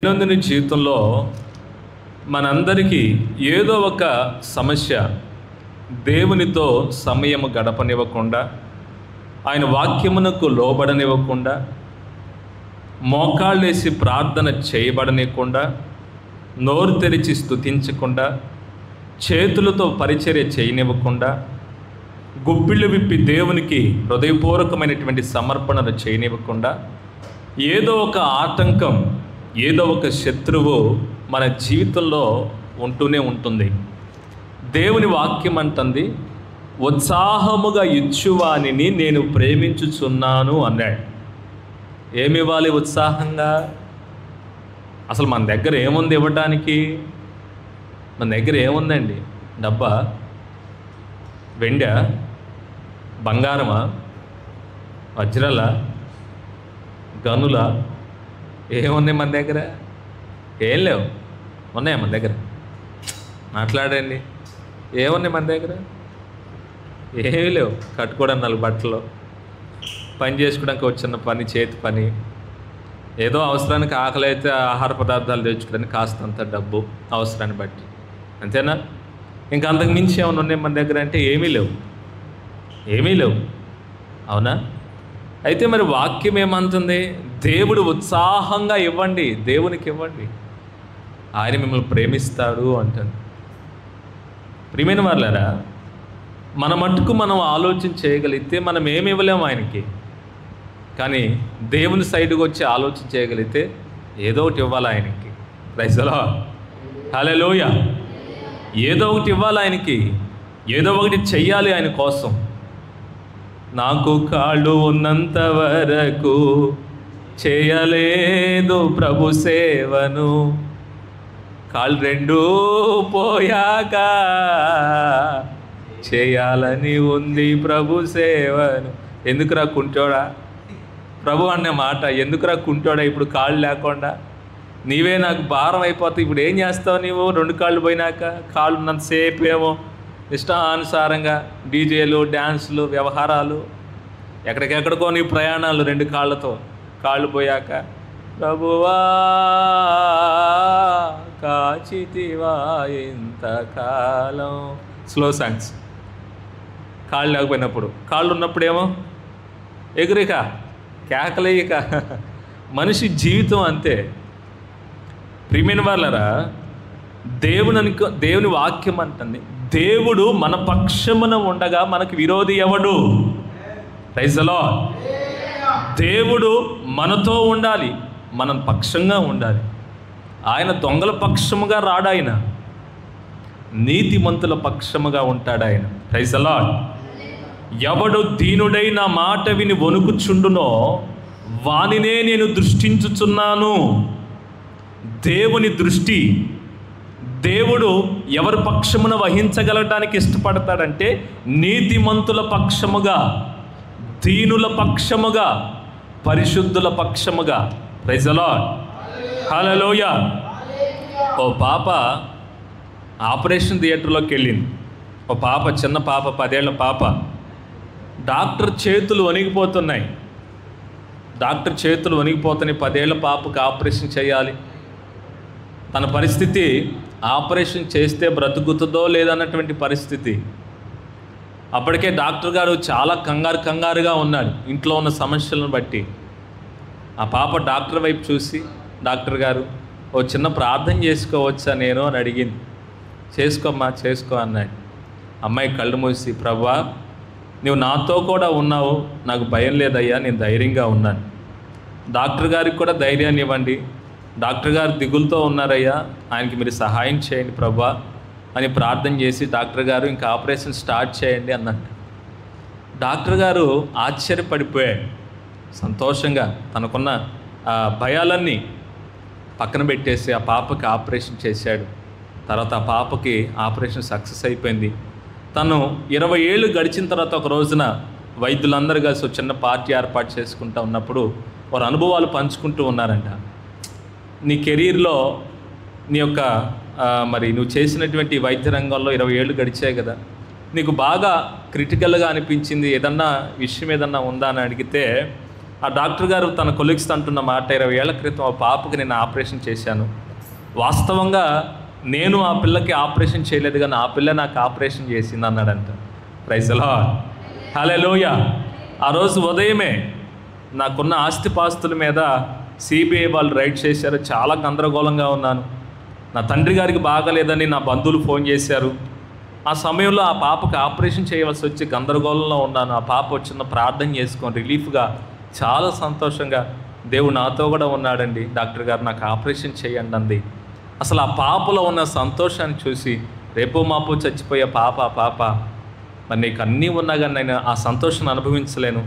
దైనందిన జీవితంలో మనందరికీ ఏదో ఒక సమస్య దేవునితో సమయం గడపనివ్వకుండా, ఆయన వాక్యమునకు లోబడనివ్వకుండా, మోకాళ్ళేసి ప్రార్థన చేయబడనివ్వకుండా, నోరు తెరిచి స్తుతించకుండా, చేతులతో పరిచర్య చేయనివ్వకుండా, గుప్పిళ్ళు విప్పి దేవునికి హృదయపూర్వకమైనటువంటి సమర్పణలు చేయనివ్వకుండా, ఏదో ఒక ఆటంకం, ఏదో ఒక శత్రువు మన జీవితంలో ఉంటూనే ఉంటుంది. దేవుని వాక్యం అంటుంది, ఉత్సాహముగా ఇచ్చువానిని నేను ప్రేమించుచున్నాను అన్నాడు. ఏమి ఇవ్వాలి ఉత్సాహంగా? అసలు మన దగ్గర ఏముంది ఇవ్వటానికి? మన దగ్గర ఏముందండి? డబ్బా, వెండా, బంగారమా, వజ్రాల, గనుల? ఏమున్నాయి మన దగ్గర? ఏం లేవు. ఉన్నాయా మన దగ్గర? మాట్లాడండి. ఏమున్నాయి మన దగ్గర? ఏమీ లేవు. కట్టుకోవడానికి 4 బట్టలు, పని చేసుకోవడానికి వచ్చిన పని, చేతి పని, ఏదో అవసరానికి ఆకలి అయితే ఆహార పదార్థాలు తెచ్చుకోవడానికి కాస్తంత డబ్బు అవసరాన్ని బట్టి, అంతేనా? ఇంకా అంతకు మించి ఏమైనా ఉన్నాయి మన దగ్గర అంటే ఏమీ లేవు. ఏమీ లేవు. అవునా? అయితే మరి వాక్యం ఏమంటుంది? దేవుడు ఉత్సాహంగా ఇవ్వండి, దేవునికి ఇవ్వండి, ఆయన మిమ్మల్ని ప్రేమిస్తాడు అంటుంది. ప్రియమైన వాళ్ళారా, మన మట్టుకు మనం ఆలోచన చేయగలిగితే మనం ఏమి ఇవ్వలేము ఆయనకి. కానీ దేవుని సైడ్కి వచ్చి ఆలోచన చేయగలిగితే ఏదో ఒకటి ఇవ్వాలి ఆయనకి. Praise the lord. హల్లెలూయా. ఏదో ఒకటి ఇవ్వాలి ఆయనకి, ఏదో ఒకటి చెయ్యాలి ఆయన కోసం. నాకు కాళ్ళు ఉన్నంత వరకు చేయలేదు ప్రభు సేవను, కాళ్ళు 2 పోయాక చేయాలని ఉంది ప్రభు సేవను. ఎందుకురా కుంటోడా? ప్రభు అనే మాట ఎందుకురా కుంటోడా? ఇప్పుడు కాళ్ళు లేకుండా నీవే నాకు భారం అయిపోతావు. ఇప్పుడు ఏం చేస్తావు నీవు? 2 కాళ్ళు పోయినాక? కాళ్ళు ఉన్నంతసేపు ఏమో ఇష్టానుసారంగా డీజేలు, డ్యాన్సులు, వ్యవహారాలు, ఎక్కడికెక్కడికో నీ ప్రయాణాలు 2 కాళ్ళతో. కాళ్ళు పోయాక ప్రభువా కాచితివా ఇంతకాలం. Slow songs. కాళ్ళు లేకపోయినప్పుడు. కాళ్ళు ఉన్నప్పుడేమో ఎగురిక, కేకలేయక. మనిషి జీవితం అంతే. ప్రియమైన వాళ్ళరా, దేవుని వాక్యం అంటుంది, దేవుడు మన పక్షమున ఉండగా మనకు విరోధి ఎవడు? Praise the lord. దేవుడు మనతో ఉండాలి, మనం పక్షంగా ఉండాలి. ఆయన దొంగల పక్షముగా రాడు, ఆయన నీతిమంతుల పక్షముగా ఉంటాడు ఆయన. Praise the lord. ఎవడు దీనుడై నా మాట విని వణుకుచుండునో వానినే నేను దృష్టించుచున్నాను. దేవుని దృష్టి, దేవుడు ఎవరి పక్షమున వహించగలటానికి ఇష్టపడతాడంటే నీతిమంతుల పక్షముగా, దీనుల పక్షముగా, పరిశుద్ధుల పక్షముగా. Praise the lord. హల్లెలూయా. ఓ పాప ఆపరేషన్ థియేటర్లోకి వెళ్ళింది. ఓ పాప, చిన్న పాప, 10 ఏళ్ల పాప. డాక్టర్ చేతులు వణిగిపోతున్నాయి. 10 ఏళ్ల పాపకు ఆపరేషన్ చేయాలి. తన పరిస్థితి ఆపరేషన్ చేస్తే బ్రతుకుతుందో లేదన్నటువంటి పరిస్థితి. అప్పటికే డాక్టర్ గారు చాలా కంగారుగా ఉన్నాడు ఇంట్లో ఉన్న సమస్యలను బట్టి. ఆ పాప డాక్టర్ వైపు చూసి, డాక్టర్ గారు ఓ చిన్న ప్రార్థన చేసుకోవచ్చా నేను అని అడిగింది. చేసుకోమ్మా, చేసుకో అన్నాడు. అమ్మాయి కళ్ళు మూసి, ప్రభువా నువ్వు నాతో కూడా ఉన్నావు, నాకు భయం లేదయ్యా, నేను ధైర్యంగా ఉన్నాను. డాక్టర్ గారికి కూడా ధైర్యాన్ని ఇవ్వండి, డాక్టర్ గారు దిగులుతో ఉన్నారయ్యా, ఆయనకి మీరు సహాయం చేయండి ప్రభువా అని ప్రార్థన చేసి, డాక్టర్ గారు ఇంకా ఆపరేషన్ స్టార్ట్ చేయండి అన్నట్టు. డాక్టర్ గారు ఆశ్చర్యపడిపోయాడు. సంతోషంగా తనకున్న భయాలన్నీ పక్కన పెట్టేసి ఆ పాపకి ఆపరేషన్ చేశాడు. తర్వాత ఆ పాపకి ఆపరేషన్ సక్సెస్ అయిపోయింది. తను 20 ఏళ్ళు గడిచిన తర్వాత ఒక రోజున వైద్యులందరూ కలిసి చిన్న పార్టీ ఏర్పాటు చేసుకుంటూ ఉన్నప్పుడు వారు అనుభవాలు పంచుకుంటూ ఉన్నారంట. నీ కెరీర్లో నీ యొక్క మరి నువ్వు చేసినటువంటి వైద్య రంగంలో 20 ఏళ్ళు గడిచాయి కదా, నీకు బాగా క్రిటికల్గా అనిపించింది ఏదన్నా విషయం ఏదన్నా ఉందా అని అడిగితే ఆ డాక్టర్ గారు తన కొలీగ్స్ అంటున్న మాట, 20 ఏళ్ల క్రితం ఆ పాపకి నేను ఆపరేషన్ చేశాను. వాస్తవంగా నేను ఆ పిల్లకి ఆపరేషన్ చేయలేదు, కానీ ఆ పిల్ల నాకు ఆపరేషన్ చేసింది అన్నాడంట. Praise the lord, hallelujah. ఆ రోజు ఉదయమే నాకున్న ఆస్తిపాస్తుల మీద సిబిఐ వాళ్ళు రైడ్ చేశారు. చాలా గందరగోళంగా ఉన్నాను. నా తండ్రి గారికి బాగలేదని నా బంధువులు ఫోన్ చేశారు. ఆ సమయంలో ఆ పాపకి ఆపరేషన్ చేయవలసి వచ్చి గందరగోళంలో ఉన్నాను. ఆ పాప వచ్చిన ప్రార్థన చేసుకొని రిలీఫ్గా చాలా సంతోషంగా, దేవుడు నాతో కూడా ఉన్నాడండి, డాక్టర్ గారు నాకు ఆపరేషన్ చేయండి అంది. అసలు ఆ పాపలో ఉన్న సంతోషాన్ని చూసి, రేపో మాపో చచ్చిపోయే పాప మరి నీకు అన్నీ ఉన్నా కానీ నేను ఆ సంతోషాన్ని అనుభవించలేను,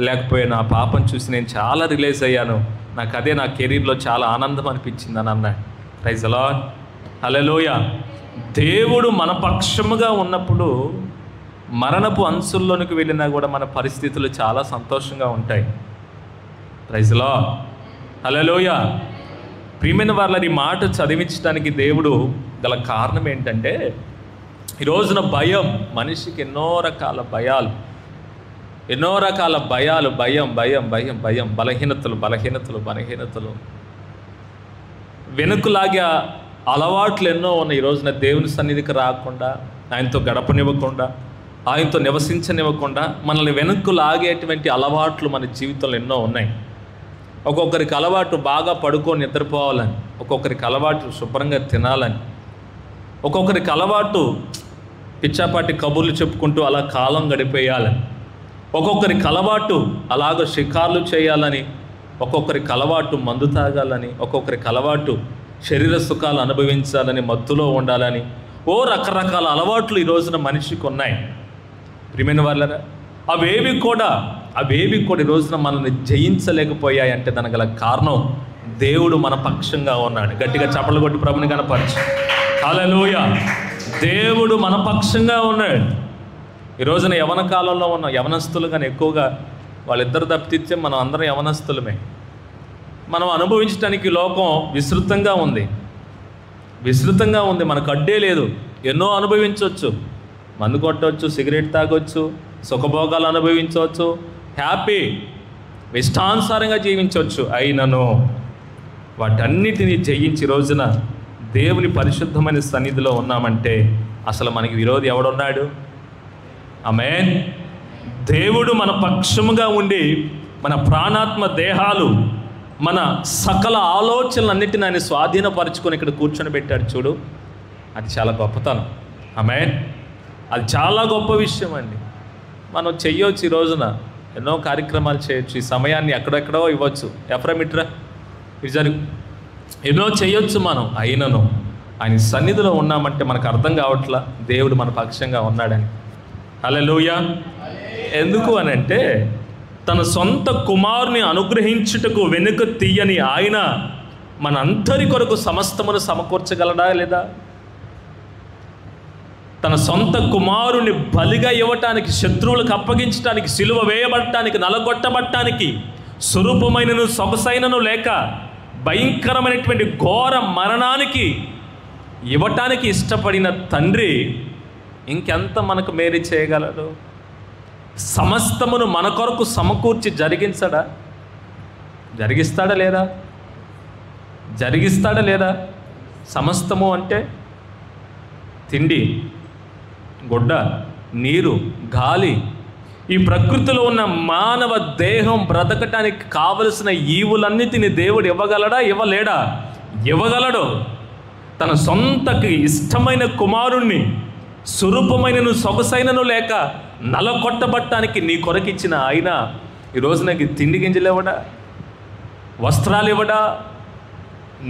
లేకపోయినా ఆ పాపను చూసి నేను చాలా రిలీజ్ అయ్యాను, నాకు అదే నా కెరీర్లో చాలా ఆనందం అనిపించింది అని అన్నాడు. ప్రైజ్ ది లార్డ్, హల్లెలూయా. దేవుడు మన పక్షముగా ఉన్నప్పుడు మరణపు అంచుల్లోనికి వెళ్ళినా కూడా మన పరిస్థితులు చాలా సంతోషంగా ఉంటాయి. Praise the lord, hallelujah. ప్రియమైన వాళ్ళని ఈ మాట చదివించడానికి దేవుడు గల కారణం ఏంటంటే, ఈ రోజున భయం, మనిషికి ఎన్నో రకాల భయాలు, భయం, బలహీనతలు వెనుకలాగే అలవాట్లు ఎన్నో ఉన్నాయి. ఈ రోజున దేవుని సన్నిధికి రాకుండా, ఆయనతో గడపనివ్వకుండా, ఆయనతో నివసించనివ్వకుండా మనల్ని వెనుక్కు లాగేటువంటి అలవాట్లు మన జీవితంలో ఎన్నో ఉన్నాయి. ఒక్కొక్కరికి అలవాటు బాగా పడుకొని నిద్రపోవాలని, ఒక్కొక్కరికి అలవాటు శుభ్రంగా తినాలని, ఒక్కొక్కరికి అలవాటు పిచ్చాపాటి కబుర్లు చెప్పుకుంటూ అలా కాలం గడిపేయాలని, ఒక్కొక్కరికి అలవాటు అలాగ షికార్లు చేయాలని, ఒక్కొక్కరికి అలవాటు మందు తాగాలని, ఒక్కొక్కరికి అలవాటు శరీర సుఖాలు అనుభవించాలని, మత్తులో ఉండాలని, రకరకాల అలవాట్లు ఈ రోజున మనిషికి ఉన్నాయి. ప్రియమైన వాళ్ళరా, అవేవి కూడా ఈ రోజున మనల్ని జయించలేకపోయాయి అంటే దానికి గల కారణం, దేవుడు మన పక్షంగా ఉన్నాడు. గట్టిగా చప్పట్లు కొట్టి ప్రభుని కనపరచు. హల్లెలూయా. దేవుడు మన పక్షంగా ఉన్నాడు. ఈ రోజున యవన కాలంలో ఉన్న యవనస్తులు కానీ ఎక్కువగా వాళ్ళిద్దరు తప్పితే మనం అందరం యవనస్తులమే. మనం అనుభవించడానికి లోకం విస్తృతంగా ఉంది, మనకు అడ్డే లేదు. ఎన్నో అనుభవించవచ్చు, మందు కొట్టవచ్చు, సిగరెట్ తాగొచ్చు, సుఖభోగాలు అనుభవించవచ్చు, హ్యాపీ ఇష్టానుసారంగా జీవించవచ్చు. అయినను వాటన్నిటినీ జయించి రోజున దేవుని పరిశుద్ధమైన సన్నిధిలో ఉన్నామంటే అసలు మనకి విరోధి ఎవడున్నాడు? ఆమేన్. దేవుడు మన పక్షముగా ఉండి మన ప్రాణాత్మ దేహాలు, మన సకల ఆలోచనలన్నిటిని ఆయన స్వాధీనపరచుకొని ఇక్కడ కూర్చొని పెట్టాడు చూడు. అది చాలా గొప్పతనం. ఆమేన్. అది చాలా గొప్ప విషయం అండి. మనం చెయ్యొచ్చు, ఈ రోజున ఎన్నో కార్యక్రమాలు చేయొచ్చు, ఈ సమయాన్ని ఎక్కడెక్కడో ఇవ్వచ్చు. ఎఫ్రమిట్రా ఇజరు ఎన్నో చేయొచ్చు మనం. అయినను ఆయన సన్నిధిలో ఉన్నామంటే మనకు అర్థం కావట్లా దేవుడు మన పక్షంగా ఉన్నాడని. హల్లెలూయా. ఎందుకు అని అంటే, తన సొంత కుమారుని అనుగ్రహించుటకు వెనుక తీయని ఆయన మన అందరి కొరకు సమస్తమును సమకూర్చగలడా లేదా? తన సొంత కుమారుని బలిగా ఇవ్వటానికి, శత్రువులకు అప్పగించడానికి, సిలువ వేయబడటానికి, నలగొట్టబడటానికి, స్వరూపమైనను సొగసైనను లేక భయంకరమైనటువంటి ఘోర మరణానికి ఇవ్వటానికి ఇష్టపడిన తండ్రి ఇంకెంత మనకు మేలు చేయగలడు? సమస్తమును మన కొరకు సమకూర్చి జరిగిస్తాడా లేదా? సమస్తము అంటే తిండి, గుడ్డ, నీరు, గాలి, ఈ ప్రకృతిలో ఉన్న మానవ దేహం బ్రతకటానికి కావలసిన ఈవులన్నిటిని దేవుడు ఇవ్వగలడా? ఇవ్వలేడా? ఇవ్వగలడు. తన సొంతకి ఇష్టమైన కుమారుణ్ణి స్వరూపమైనను సొగసైనను లేక నలకొట్టబట్టానికి నీ కొరకిచ్చిన ఆయన ఈరోజు నాకు తిండి గింజలు ఇవ్వడా, వస్త్రాలు ఇవ్వడా,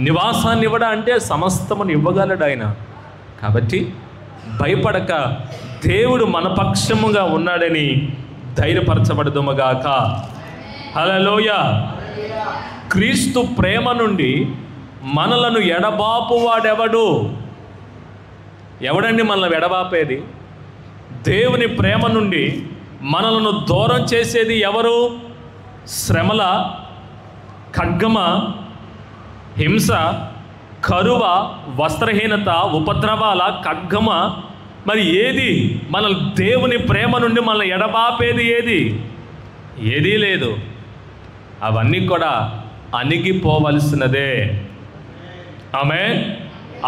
నివాసాన్ని ఇవ్వడా అంటే సమస్తమును ఇవ్వగలడు ఆయన. కాబట్టి భయపడక దేవుడు మన పక్షముగా ఉన్నాడని ధైర్యపరచబడదుమగాక. హల్లెలూయా. క్రీస్తు ప్రేమ నుండి మనలను ఎడబాపువాడెవడు? ఎవడండి మనల్ని ఎడబాపేది? దేవుని ప్రేమ నుండి మనలను దూరం చేసేది ఎవరు? శ్రమల, ఖడ్గమ, హింస, కరువ, వస్త్రహీనత, ఉపద్రవాల, ఖడ్గమ, మరి ఏది మన దేవుని ప్రేమ నుండి మనల్ని ఎడబాపేది? ఏదీ లేదు. అవన్నీ కూడా అణిగిపోవలసినదే. ఆమేన్.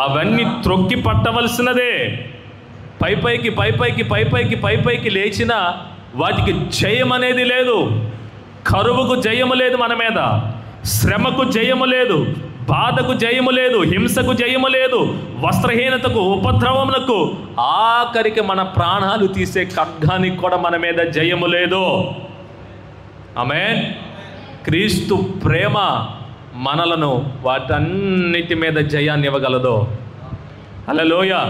అవన్నీ త్రొక్కి పట్టవలసినదే. పైపైకి లేచిన వాటికి జయం అనేది లేదు. కరువుకు జయము లేదు మన మీద, శ్రమకు జయము లేదు, బాధకు జయము లేదు, హింసకు జయము లేదు, వస్త్రహీనతకు, ఉపద్రవములకు, ఆఖరికి మన ప్రాణాలు తీసే ఖడ్గానికి కూడా మన మీద జయము లేదు. ఆమేన్. క్రీస్తు ప్రేమ మనలను వాటన్నిటి మీద జయాన్ని ఇవ్వగలదు. హల్లెలూయా.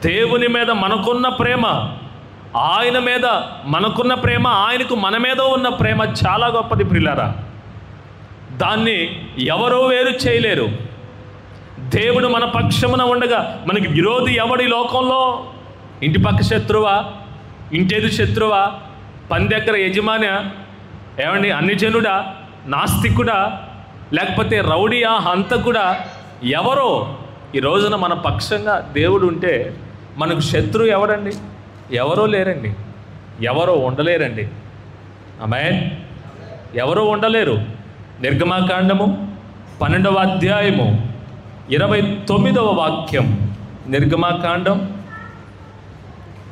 దేవుని మీద మనకున్న ప్రేమ, ఆయన మీద మనకున్న ప్రేమ, ఆయనకు మన మీద ఉన్న ప్రేమ చాలా గొప్పది ప్రియులారా. దాన్ని ఎవరో వేరు చేయలేరు. దేవుడు మన పక్షమున ఉండగా మనకి విరోధి ఎవడి లోకంలో? ఇంటి పక్క శత్రువా, ఇంటెదు శత్రువా, పని దగ్గర యజమాని, ఏమండి అన్ని జనుడా, నాస్తికుడా, లేకపోతే రౌడియా, హంతకుడా? ఎవరో ఈ రోజున మన పక్షంగా దేవుడు ఉంటే మనకు శత్రువు ఎవడండి? ఎవరో లేరండి, ఎవరో ఉండలేరండి. ఆమేన్. ఎవరో ఉండలేరు. నిర్గమాకాండము 12వ అధ్యాయము 29వ వాక్యం. నిర్గమాకాండం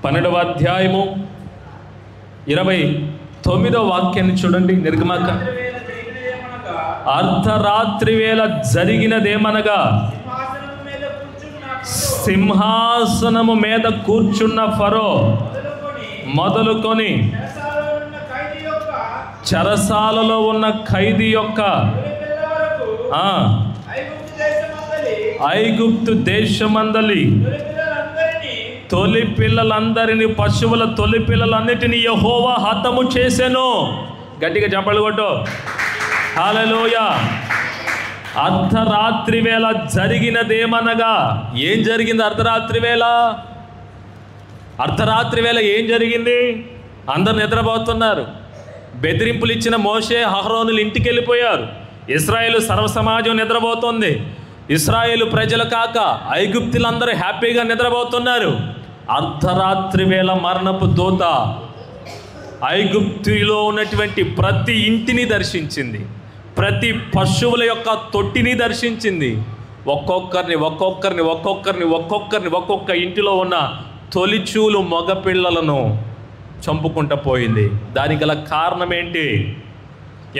12వ అధ్యాయము 29వ వాక్యాన్ని చూడండి. నిర్గమాకాండం. అర్ధరాత్రి వేళ జరిగినదేమనగా, సింహాసనము మీద కూర్చున్న ఫరో మొదలుకొని చెరసాలలో ఉన్న ఖైదీ యొక్క ఐగుప్తు దేశమందలి తొలి పిల్లలందరినీ, పశువుల తొలి పిల్లలన్నిటినీ యెహోవా హతము చేసెను. గట్టిగా చప్పట్లు కొట్టు. హల్లెలూయా. అర్ధరాత్రి వేళ జరిగినదేమనగా, ఏం జరిగింది అర్ధరాత్రి వేళ? అర్ధరాత్రి వేళ ఏం జరిగింది? అందరు నిద్రపోతున్నారు. బెదిరింపులు ఇచ్చిన మోషే, అహరోనులు ఇంటికి వెళ్ళిపోయారు. ఇశ్రాయేలు సర్వసమాజం నిద్రపోతుంది. ఇశ్రాయేలు ప్రజలు కాక ఐగుప్తులందరూ హ్యాపీగా నిద్రపోతున్నారు. అర్ధరాత్రి వేళ మరణపు దూత ఐగుప్తులో ఉన్నటువంటి ప్రతి ఇంటిని దర్శించింది, ప్రతి పశువుల యొక్క తొట్టిని దర్శించింది. ఒక్కొక్క ఇంటిలో ఉన్న తొలిచూలు మగపిల్లలను చంపుకుంటూ పోయింది. దానికి గల కారణం ఏంటి?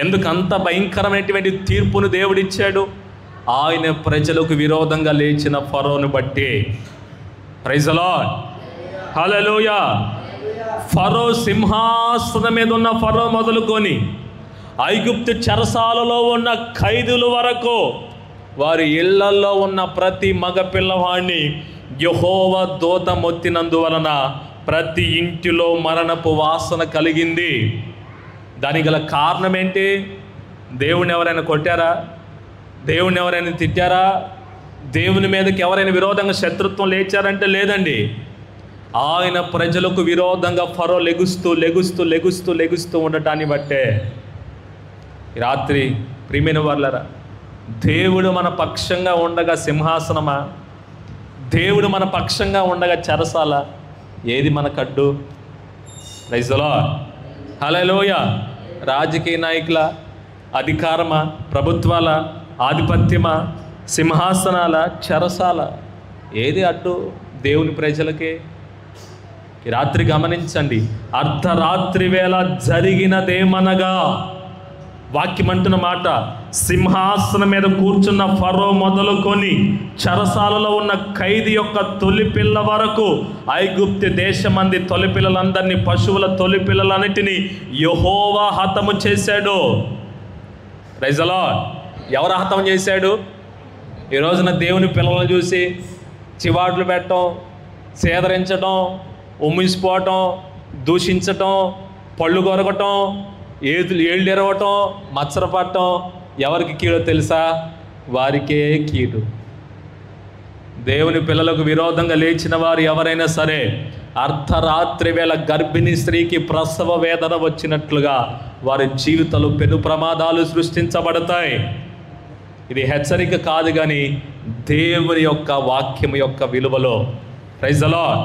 ఎందుకు అంత భయంకరమైనటువంటి తీర్పును దేవుడిచ్చాడు? ఆయన ప్రజలకు విరోధంగా లేచిన ఫరోను బట్టి. Praise the lord. Hallelujah. Pharaoh సింహాసనం మీద ఉన్న ఫరో మొదలుకొని ఐగుప్తు చెరసాలలో ఉన్న ఖైదుల వరకు వారి ఇళ్లల్లో ఉన్న ప్రతి మగ పిల్లవాడిని యెహోవా దూత మొత్తినందువలన ప్రతి ఇంటిలో మరణపు వాసన కలిగింది. దానికి గల కారణం ఏంటి? దేవుని ఎవరైనా కొట్టారా? దేవుని ఎవరైనా తిట్టారా? దేవుని మీదకి ఎవరైనా విరోధంగా శత్రుత్వం లేచారంటే లేదండి. ఆయన ప్రజలకు విరోధంగా ఫరో లెగుస్తూ ఉండటాన్ని బట్టే రాత్రి ప్రియమైన వాళ్ళరా, దేవుడు మన పక్షంగా ఉండగా సింహాసనమా, దేవుడు మన పక్షంగా ఉండగా చెరసాల, ఏది మన కడ్డు? Praise the lord. హల్లెలూయా. రాజకీయ నాయకుల అధికారమా, ప్రభుత్వాల ఆధిపత్యమా, సింహాసనాల, చెరసాల, ఏది అడ్డు దేవుని ప్రజలకే? ఈ రాత్రి గమనించండి. అర్ధరాత్రి వేళ జరిగినదేమనగా, వాక్యం అంటున్న మాట, సింహాసనం మీద కూర్చున్న ఫరో మొదలుకొని చెరసాలలో ఉన్న ఖైదీ యొక్క తొలి పిల్ల వరకు ఐగుప్తు దేశమంది తొలి పిల్లలందరినీ, పశువుల తొలి పిల్లలన్నిటినీ యెహోవా హతము చేశాడు. Praise the lord. ఎవరు హతం చేశాడు? ఈ రోజున దేవుని పిల్లలను చూసి చివాట్లు పెట్టడం, సేదరించడం, ఉమ్మిసిపోవటం, దూషించటం, పళ్ళు కొరకటం, ఏళ్ళు ఎరవటం, మత్సరపడటం ఎవరికి కీడో తెలుసా? వారికే కీడు. దేవుని పిల్లలకు విరోధంగా లేచిన వారు ఎవరైనా సరే అర్ధరాత్రి వేళ గర్భిణీ స్త్రీకి ప్రసవ వేదన వచ్చినట్లుగా వారి జీవితాలు పెను ప్రమాదాలు సృష్టించబడతాయి. ఇది హెచ్చరిక కాదు, కానీ దేవుని యొక్క వాక్యం యొక్క విలువలో. Praise the lord.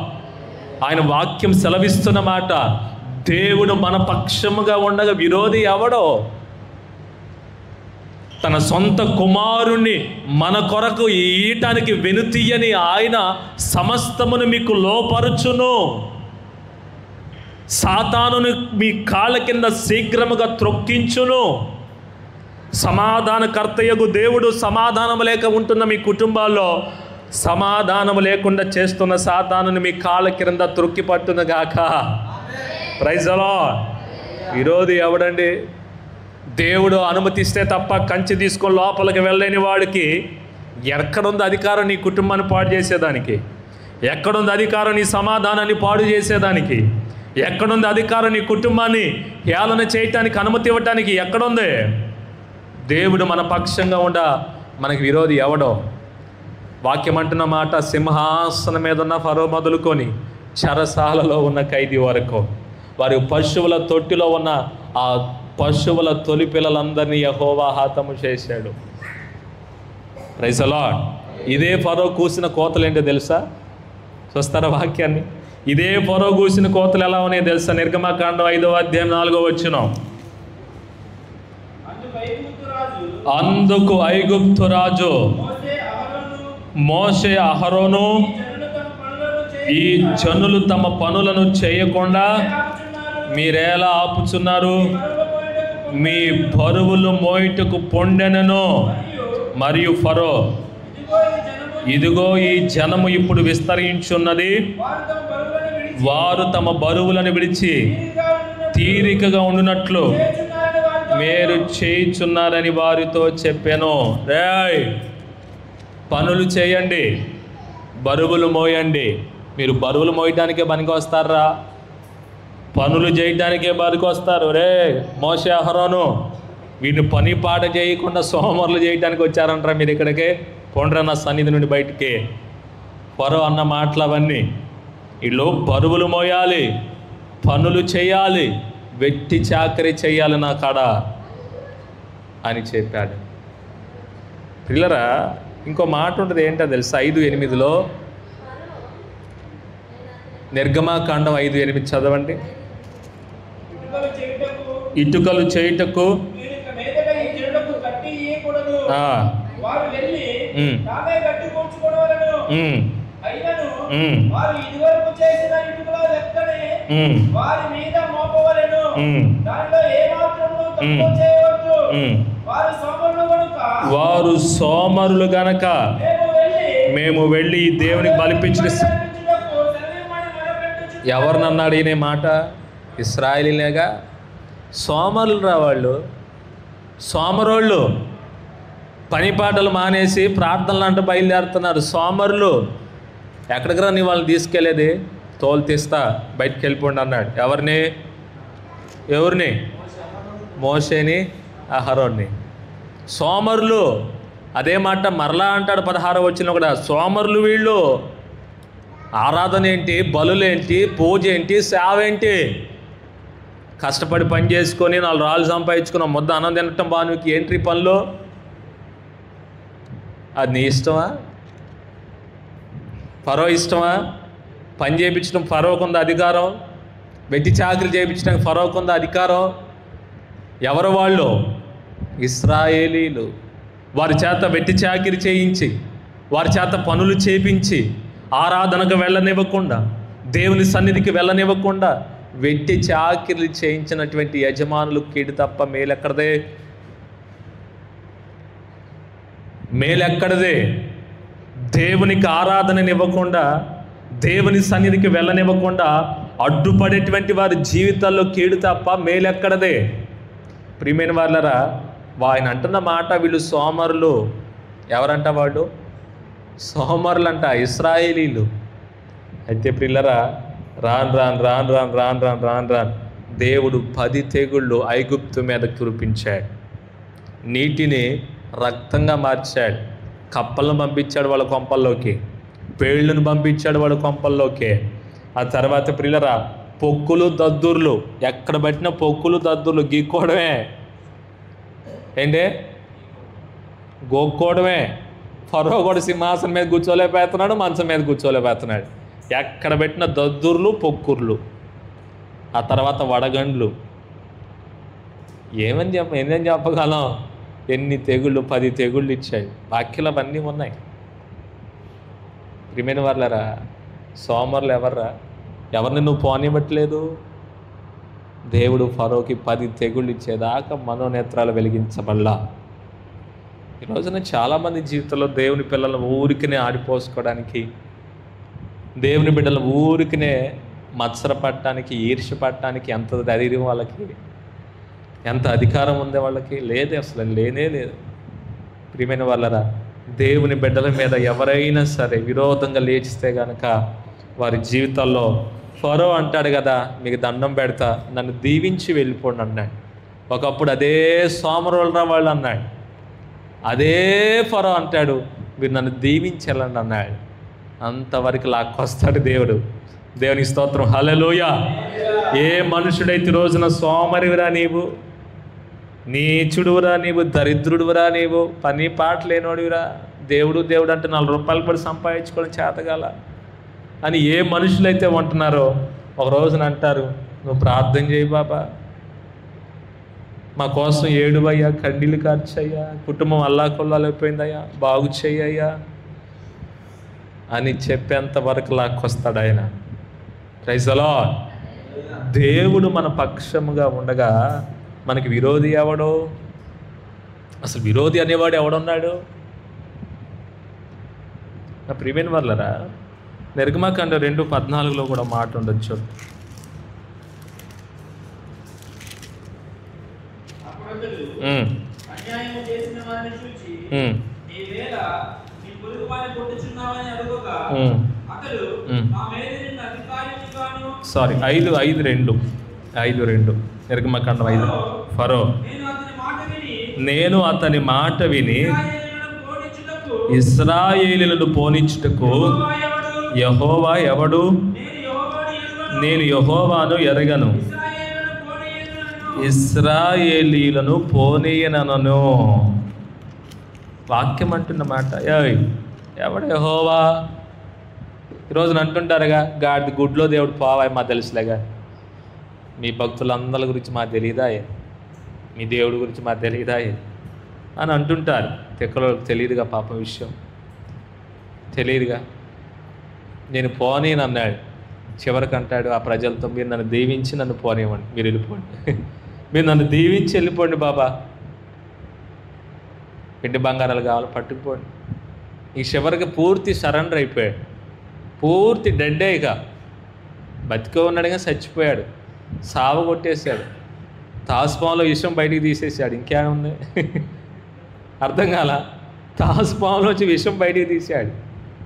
ఆయన వాక్యం సెలవిస్తున్న మాట, దేవుడు మన పక్షముగా ఉండగా విరోధి ఎవడో? తన సొంత కుమారుణ్ణి మన కొరకు ఈయటానికి వెనుతీయని ఆయన సమస్తమును మీకు లోపరుచును. సాతానుని మీ కాళ్ళ కింద శీఘ్రముగా త్రొక్కించును. సమాధానకర్తయగు దేవుడు సమాధానం లేక ఉంటున్న మీ కుటుంబాల్లో సమాధానం లేకుండా చేస్తున్న సాతానుని మీ కాళ్ళ కింద త్రొక్కి పట్టునుగాక. Praise the lord. ఈరోజు ఎవడండి దేవుడు అనుమతిస్తే తప్ప కంచె తీసుకొని లోపలికి వెళ్ళలేని వాడికి ఎక్కడుంది అధికారం నీ కుటుంబాన్ని పాడు చేసేదానికి? ఎక్కడుంది అధికారం నీ సమాధానాన్ని పాడు చేసేదానికి? ఎక్కడుంది అధికారం నీ కుటుంబాన్ని హేళన చేయటానికి, అనుమతి ఇవ్వటానికి? ఎక్కడుంది? దేవుడు మన పక్షంగా ఉండ మనకి విరోధి ఎవడో? వాక్యం అంటున్న మాట, సింహాసనం మీద ఉన్న ఫరో మొదలుకొని చెరసాలలో ఉన్న ఖైదీ వరకు, వారి పశువుల తొట్టిలో ఉన్న ఆ పశువుల తొలి పిల్లలందరినీ యెహోవా హతము చేశాడు. Praise the lord. ఇదే ఫరో కూసిన కోతలు ఏంటో తెలుసా? చూస్తారా వాక్యాన్ని? ఇదే ఫరో కూసిన కోతలు ఎలా ఉన్నాయో తెలుసా? నిర్గమకాండం 5వ అధ్యాయం 4వ వచనం. అందుకు ఐగుప్తు రాజు మోషే అహరోను, ఈ జనులు తమ పనులను చేయకుండా మీరేలా ఆపుచున్నారు? మీ బరువులు మోయుటకు పొండెనను. మరియు ఫరో, ఇదిగో ఈ జనము ఇప్పుడు విస్తరించున్నది, వారు తమ బరువులను విడిచి తీరికగా ఉండునట్లు మీరు చేయుచున్నారని వారితో చెప్పాను. రేయ్, పనులు చేయండి, బరువులు మోయండి. మీరు బరువులు మోయడానికే పనికి వస్తారా? పనులు చేయడానికే పనికి వస్తారు? రే మోషే అహరోను, వీడిని పని పాట చేయకుండా సోమరులు చేయడానికి వచ్చారంటారా మీరు ఇక్కడికే? పొండ్రా నా సన్నిధి నుండి బయటికి. ఫరో అన్న మాటలు అవన్నీ. వీళ్ళు బరువులు మోయాలి, పనులు చేయాలి, వెట్టి చాకరీ చేయాలి నా కాడ అని చెప్పాడు. పిల్లరా, ఇంకో మాట ఉంటుంది, ఏంటో తెలుసా? 5:8 నిర్గమకాండం 5:8 చదవండి. ఇటుకలు చేయుటకు వారు సోమరులు గనక మేము వెళ్ళి దేవునికి బలిపించిన. ఎవరినన్నాడు ఈయన మాట? ఇశ్రాయేలీనేగా. సోమరులు రా వాళ్ళు, సోమరోళ్ళు. పని పాటలు మానేసి ప్రార్థనలు అంటూ బయలుదేరుతున్నారు సోమరులు. ఎక్కడికి రా నీ వాళ్ళని తీసుకెళ్ళేది? తోలు తీస్తా, బయటికి వెళ్ళిపోండి అన్నాడు. ఎవరిని? మోషేని, అహరోన్ని. సోమరులు. అదే మాట మరలా అంటాడు 16వ వచనంలో కూడా, సోమరులు వీళ్ళు. ఆరాధన ఏంటి, బలులేంటి, పూజ ఏంటి, సేవ ఏంటి? కష్టపడి పని చేసుకొని 4 రాళ్ళు సంపాదించుకున్న ముద్ద అన్నం తినటం బానుకి ఏంటి పనులు? అది నీ ఇష్టమా? ఫరో ఇష్టమా? పని చేయించడం ఫరోకుంది అధికారం. వెట్టి చాకరీ చేయించడానికి ఫరోకుంది అధికారం. ఎవరు వాళ్ళు? ఇశ్రాయేలీలు. వారి చేత వెట్టి చాకరీ చేయించి, వారి చేత పనులు చేయించి, ఆరాధనకు వెళ్ళనివ్వకుండా, దేవుని సన్నిధికి వెళ్ళనివ్వకుండా వెట్టి చాకిరీలు చేయించినటువంటి యజమానులు కీడు తప్ప మేలెక్కడదే? మేలెక్కడదే? దేవునికి ఆరాధననివ్వకుండా, దేవుని సన్నిధికి వెళ్ళనివ్వకుండా అడ్డుపడేటువంటి వారి జీవితాల్లో కీడు తప్ప మేలెక్కడదే? ప్రియమైన వాళ్ళరా, ఆయన అంటున్న మాట, వీళ్ళు సోమరులు. ఎవరంట వాళ్ళు? సోమరులంట, ఇశ్రాయేలీలు. అయితే ప్రియులరా, రాను దేవుడు 10 తెగుళ్ళు ఐగుప్తు మీద కురిపించాడు. నీటిని రక్తంగా మార్చాడు. కప్పలను పంపించాడు వాళ్ళ కొంపల్లోకి, పేళ్ళను పంపించాడు వాళ్ళ కొంపల్లోకి. ఆ తర్వాత ప్రియులరా, పొక్కులు దద్దుర్లు, ఎక్కడ పట్టిన పొక్కులు దద్దుర్లు గీక్కోవడమే. ఏంటి? గోక్కోవడమే. ఫరో కూడా సింహాసనం మీద కూర్చోలేకపోతున్నాడు, మంచం మీద కూర్చోలేకపోతున్నాడు. ఎక్కడ పెట్టిన దద్దుర్లు, పొక్కుర్లు. ఆ తర్వాత వడగండ్లు. ఏమని చెప్పగలం? ఎన్ని తెగుళ్ళు, 10 తెగుళ్ళు ఇచ్చాడు. వాక్యాలు అవన్నీ ఉన్నాయి. ప్రియమైన వాళ్ళరా, సోమరులు ఎవర్రా? ఎవరిని నువ్వు పోనివ్వట్లేదు? దేవుడు ఫరోకి 10 తెగుళ్ళు ఇచ్చేదాకా మనోనేత్రాలు వెలిగించబడలా. ఈ రోజున చాలామంది జీవితంలో దేవుని పిల్లలను ఊరికినే ఆడిపోసుకోవడానికి, దేవుని బిడ్డలను ఊరికినే మత్సరపడటానికి, ఈర్ష్యపడటానికి ఎంత ధైర్యం వాళ్ళకి, ఎంత అధికారం ఉంది వాళ్ళకి? లేదే, అసలు లేనే లేదు. ప్రియమైన వాళ్ళరా, దేవుని బిడ్డల మీద ఎవరైనా సరే విరోధంగా లేచిస్తే కనుక వారి జీవితాల్లో ఫరో అంటాడు కదా, మీకు దండం పెడతా, నన్ను దీవించి వెళ్ళిపోండి అన్నాడు. ఒకప్పుడు అదే సోమరులరా వాళ్ళు అన్నాడు. అదే ఫరో అంటాడు, మీరు నన్ను దీవించి వెళ్ళండి అన్నాడు. అంతవరకు లాక్కొస్తాడు దేవుడు. దేవునికి స్తోత్రం, హల్లెలూయా. ఏ మనుషుడైతే రోజున సోమరివిరా నీవు, నీచుడువురా నీవు, దరిద్రుడువురా నీవు, పని పాట లేనోడివిరా, దేవుడు దేవుడు అంటే 4 రూపాయలు కూడా సంపాదించుకోవడం చేతగాల అని ఏ మనుషులైతే ఉంటున్నారో ఒక రోజున అంటారు, నువ్వు ప్రార్థన చేయి బాబా, మా కోసం ఏడువయ్యా, కన్నీళ్ళు కార్చయ్యా, కుటుంబం అల్లాకొల్లాలు అయిపోయిందయ్యా, బాగు చెయ్యయ్యా అని చెప్పేంత వరకు లాక్కొస్తాడు ఆయన. Praise the lord. దేవుడు మన పక్షముగా ఉండగా మనకి విరోధి ఎవడో? అసలు విరోధి అనేవాడు ఎవడున్నాడు? నా ప్రియమైన వాళ్ళరా, నిర్గమకాండం 2:14 కూడా మాట ఉండొచ్చు. సారీ 5:2 నిర్గమకాండం 5. ఫరో, నేను అతని మాట విని ఇశ్రాయేలీయులను పోనిచ్చుటకు యెహోవా ఎవడు? నేను యెహోవాను ఎరగను, ఇశ్రాయేలీయులను పోనీయనను. వాక్యం అంటున్న మాట. ఎవడు యెహోవా? ఈరోజున అంటుంటారుగా, గాడి గుడ్లో దేవుడు పోవాయి మా తెలుసులేగా, మీ భక్తులందరి గురించి మాకు తెలియదా, మీ దేవుడి గురించి మాకు తెలియదా అని అంటుంటారు. తెక్కలో తెలియదుగా పాపం విషయం, తెలియదుగా. నేను పోనీని అన్నాడు. చివరికి అంటాడు ఆ ప్రజలతో, మీరు నన్ను దీవించి నన్ను పోనివ్వండి, మీరు వెళ్ళిపోండి, మీరు నన్ను దీవించి వెళ్ళిపోండి బాబా, పిండి బంగారాలు కావాలి పట్టుకుపోండి. ఈ చివరికి పూర్తి సరెండర్ అయిపోయాడు, పూర్తి డెడ్డే. ఇక బతికో ఉన్నాడుగా, చచ్చిపోయాడు, సావ కొట్టేశాడు, తాసుపాములో విషయం బయటికి తీసేసాడు. ఇంకేముంది? అర్థం కాల. తాసుపాములోంచి విషయం బయటికి తీసాడు.